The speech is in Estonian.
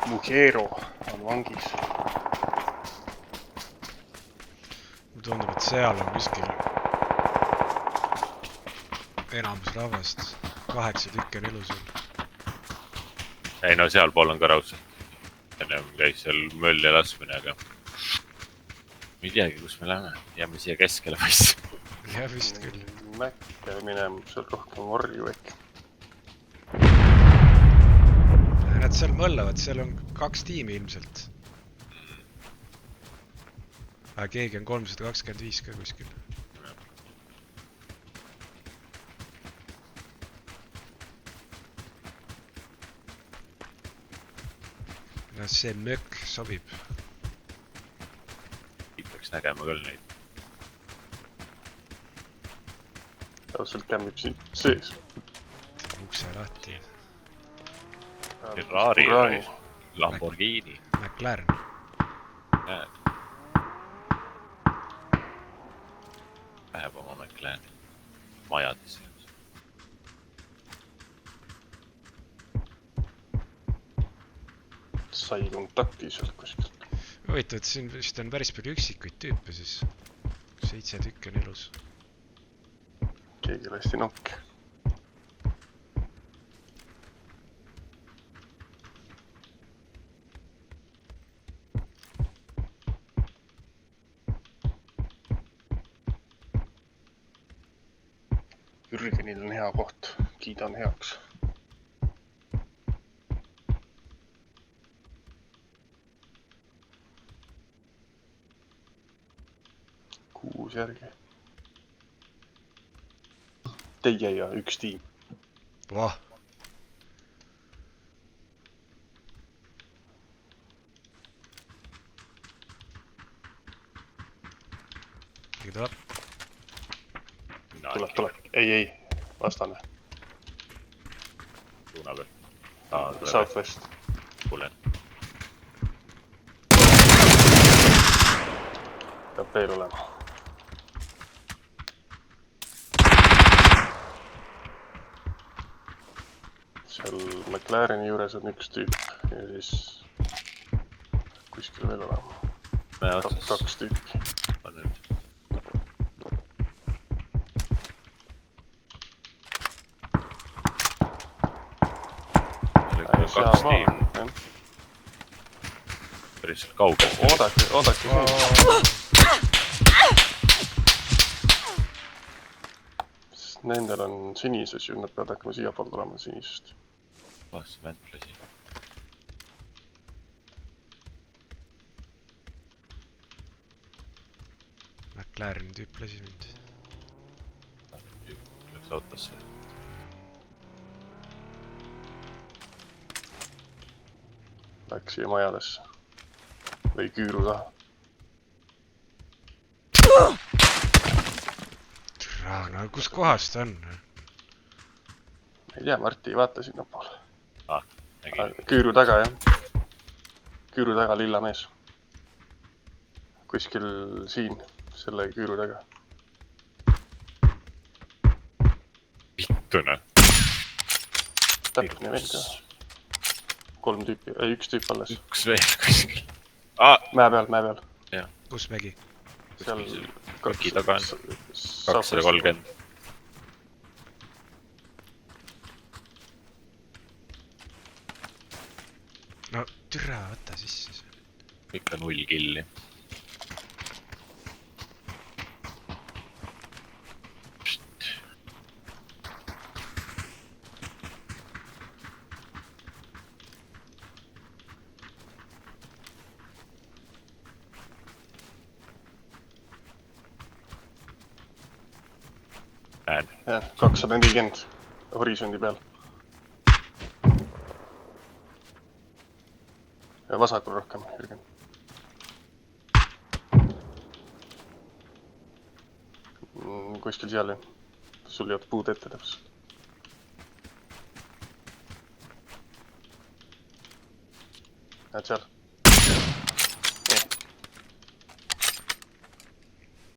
Mujero on vangis. Mulle tundub, et seal on kuskil enamus rahvast. 8 tükki on elus veel. Ei no sealpool on ka raudselt. Ennem käis seal mölli laskmine, aga ei teagi, kus me läheme. Jääme siia keskele paist. Jah, vist küll. Mäkke minema, seal rohkem varju äkki. Nad seal mõllavad, seal on 2 tiimi ilmselt. Aga keegi on 325 ka kuskil. No see mökk sobib. Peaks nägema küll neid. Täpselt kämmib siin sees. Ukse lahti. Ferrari, Lamborghini. McLaren. Näed. Läheb oma McLaren. Majadis. Sai kontakti sealt kuskilt. Huvitav, et siin vist on päris palju üksikuid tüüpe siis. 7 tükki on elus. Keegi lasti nokk. Jürgenil on hea koht, kiidan heaks. Kuus järgi. Teie ja üks tiim. Vah. Keegi tuleb. Tuleb. Ei, vastane. Suuna peal. Southwest. Kuulen. Peab veel olema. Seal McLareni juures on üks tüüp ja siis kuskil veel olema. Kaks tüüpi. On nüüd. Kaks tiim. Päris kaugel. Oodake. Nendel on sinises ju, nad peavad hakkama siia pool tulema sinisest. Vaast väntlasi. McLaren tüüp lasi mind. Läks autosse. Läks siia majadesse. Või küüru taha. No kus kohas ta on? Ei tea, Marti ei vaata sinna poole. Nägi. Küüru taga, jah. Küüru taga lilla mees. Kuskil siin, selle küüru taga. Vittune. Täpne veel ka. 3 tüüpi, ei 1 tüüp alles. Üks veel kuskil. Mäe peal. Jah. Kus mägi? Seal Köki taga on 230. No türa, võta sisse. Ikka 0 killi. Näen. Jah, 240 horisondi peal. Ja vasakul rohkem, Jürgen. Kuskil seal ju. Sul jääb puud ette täpselt. Näed seal?